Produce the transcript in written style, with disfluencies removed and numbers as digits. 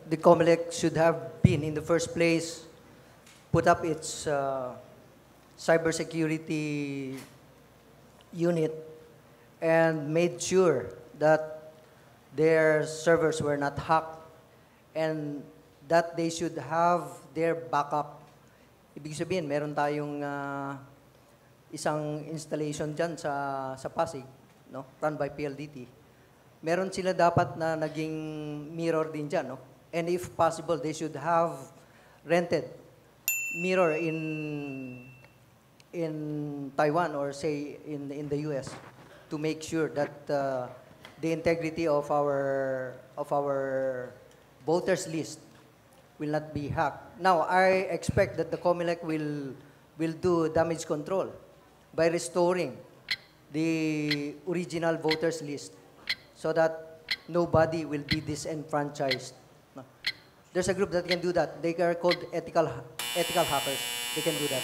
the COMELEC should have been, in the first place, put up its cybersecurity unit and made sure that their servers were not hacked and that they should have their backup. Ibig sabihin, meron tayong isang installation dyan sa Pasig, no? Run by PLDT. Meron sila dapat na naging mirror din dyan, no? And if possible, they should have rented mirror in Taiwan or say in the US to make sure that the integrity of our voters list will not be hacked. Now, I expect that the COMELEC will do damage control by restoring the original voters list so that nobody will be disenfranchised. No. There's a group that can do that. They are called ethical hackers. They can do that.